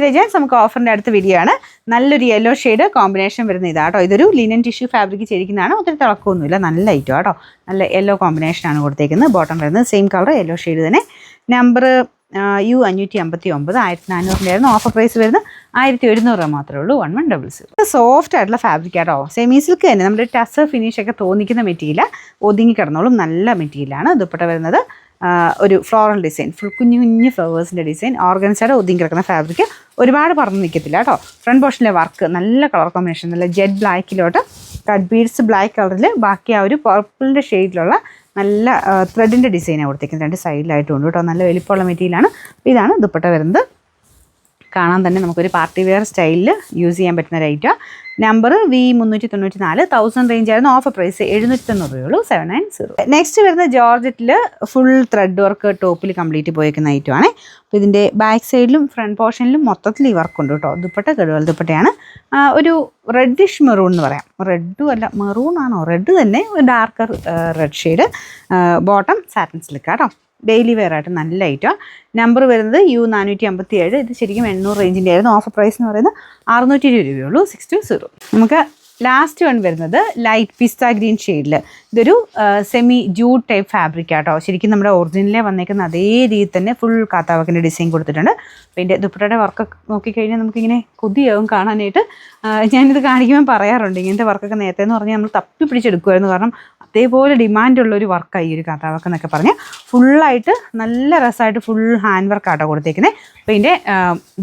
Legends നമുക്ക് ഓഫറിൻ്റെ അടുത്ത video ആണ്. നല്ലൊരു യെല്ലോ ഷെയ്ഡ് കോമ്പിനേഷൻ വരുന്ന ഇതാട്ടോ. ഇതൊരു ലിനൻ ടിഷ്യൂ ഫാബ്രിക് ചെയ്തിരിക്കുന്നതാണ്. ഒത്തിരി തിളക്കമൊന്നുമില്ല, നല്ല ഐറ്റം കേട്ടോ. നല്ല യെല്ലോ കോമ്പിനേഷനാണ് കൊടുത്തേക്കുന്നത്. ബോട്ടം വരുന്നത് സെയിം കളർ യെല്ലോ ഷെയ്ഡ് തന്നെ. നമ്പർ U559 1400 ഓഫർ പ്രൈസ് വരുന്നത് 1700 മാത്രമേ ഉള്ളൂ. 1100. സോഫ്റ്റ് ആയിട്ടുള്ള ഫാബ്രിക് ആട്ടോ. സെമി സിൽക്ക് തന്നെ നമ്മുടെ ടസർ ഫിനിഷ് ഒക്കെ തോന്നിക്കുന്ന മെറ്റീരിയൽ, ഒതുങ്ങി കിടന്നോളും. നല്ല മെറ്റീരിയലാണ്. ദുപ്പട്ട വരുന്നത് ഒരു ഫ്ലോറൽ ഡിസൈൻ, ഫുൾ കുഞ്ഞു കുഞ്ഞു ഫ്ലവേഴ്സിൻ്റെ ഡിസൈൻ, ഓർഗൻസയുടെ ഒതുങ്ങി കിടക്കുന്ന ഫാബ്രിക്. ഒരുപാട് പറന്ന് നിൽക്കത്തില്ല കേട്ടോ. ഫ്രണ്ട് പോർഷനിലെ വർക്ക് നല്ല കളർ കോമ്പിനേഷൻ, നല്ല ജെറ്റ് ബ്ലാക്കിലോട്ട് കട്ട് ബീഡ്സ് ബ്ലാക്ക് കളറിൽ, ബാക്കി ആ ഒരു പർപ്പിളിൻ്റെ ഷെയ്ഡിലുള്ള നല്ല ത്രെഡിൻ്റെ ഡിസൈനാണ് കൊടുത്തേക്കുന്നത്. 2 സൈഡിലായിട്ടുണ്ട് കേട്ടോ. നല്ല വലിപ്പമുള്ള മെറ്റീരിയലാണ്. ഇതാണ് ദുപ്പട്ട വരുന്നത്. കാണാൻ തന്നെ നമുക്കൊരു പാർട്ടി വെയർ സ്റ്റൈലിൽ യൂസ് ചെയ്യാൻ പറ്റുന്ന ഒരു ഐറ്റം. നമ്പർ V394, 1000 റേഞ്ച് ആയിരുന്നു. ഓഫർ പ്രൈസ് 790 രൂപയുള്ളൂ. 790. നെക്സ്റ്റ് വരുന്ന ജോർജറ്റിൽ ഫുൾ ത്രെഡ് വർക്ക് ടോപ്പിൽ കംപ്ലീറ്റ് പോയേക്കുന്ന ഐറ്റമാണ്. അപ്പോൾ ഇതിൻ്റെ ബാക്ക് സൈഡിലും ഫ്രണ്ട് പോർഷനിലും മൊത്തത്തിൽ ഈ വർക്കുണ്ട് കേട്ടോ. ദുപ്പട്ട ഗഡ്വാൾ ദുപ്പട്ടയാണ്. ഒരു റെഡിഷ് മെറൂൺ എന്ന് പറയാം. റെഡും അല്ല, മെറൂൺ ആണോ, റെഡ് തന്നെ, darker red shade. Bottom satin silk കേട്ടോ. ഡെയിലി വെയർ ആയിട്ട് നല്ല ഐറ്റം. നമ്പർ വരുന്നത് U457. ഇത് ശരിക്കും 800 റേഞ്ചിൻ്റെ ആയിരുന്നു. ഓഫർ പ്രൈസ് എന്ന് പറയുന്നത് 620 രൂപയുള്ളൂ. 620. നമുക്ക് ലാസ്റ്റ് വൺ വരുന്നത് ലൈറ്റ് പിസ്ത ഗ്രീൻ ഷെയ്ഡിൽ. ഇതൊരു സെമി ജൂട്ട് ടൈപ്പ് ഫാബ്രിക് ആട്ടോ. ശരിക്കും നമ്മുടെ ഒറിജിനലേ വന്നേക്കുന്ന അതേ രീതിയിൽ തന്നെ ഫുൾ കാത്താവക്കിൻ്റെ ഡിസൈൻ കൊടുത്തിട്ടുണ്ട്. അപ്പോൾ ഇതിൻ്റെ ദുപ്പട്ടയുടെ വർക്കൊക്കെ നോക്കിക്കഴിഞ്ഞാൽ നമുക്കിങ്ങനെ കൊതിയാവും കാണാനായിട്ട്. ഞാനിത് കാണിക്കുമ്പോൾ പറയാറുണ്ട്, ഇങ്ങനത്തെ വർക്കൊക്കെ നേരത്തെ എന്ന് പറഞ്ഞാൽ നമ്മൾ തപ്പി പിടിച്ചെടുക്കുമായിരുന്നു. കാരണം അതേപോലെ ഡിമാൻഡുള്ളൊരു വർക്കായി ഈ ഒരു കാത്താവക്ക് എന്നൊക്കെ പറഞ്ഞാൽ. ഫുള്ളായിട്ട് നല്ല രസമായിട്ട് ഫുൾ ഹാൻഡ് വർക്കാട്ടോ കൊടുത്തേക്കുന്നത്. അപ്പോൾ ഇതിൻ്റെ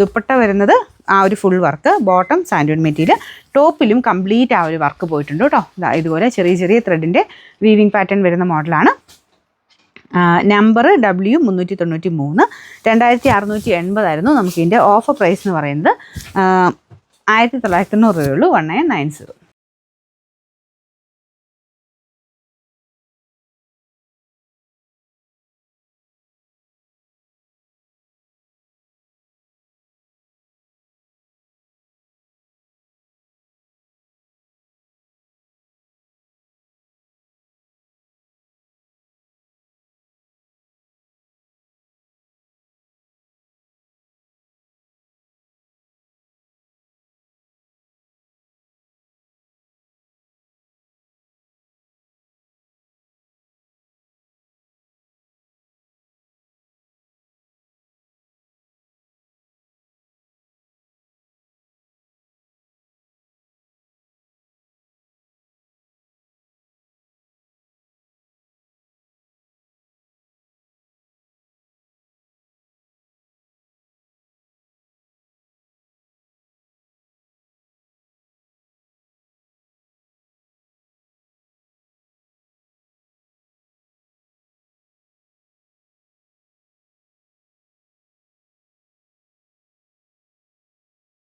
ദുപ്പട്ട വരുന്നത് ആ ഒരു ഫുൾ വർക്ക്, ബോട്ടം സാൻഡൂൺ മെറ്റീരിയൽ, ടോപ്പിലും കംപ്ലീറ്റ് ആ ഒരു വർക്ക് പോയിട്ടുണ്ട് കേട്ടോ. ഇതുപോലെ ചെറിയ ചെറിയ ത്രെഡിൻ്റെ വീവിങ് പാറ്റേൺ വരുന്ന മോഡലാണ്. നമ്പർ W393, 2680 ആയിരുന്നു. നമുക്ക് ഇതിൻ്റെ ഓഫർ പ്രൈസ് എന്ന് പറയുന്നത് 1990 രൂപയുള്ളൂ. 1990.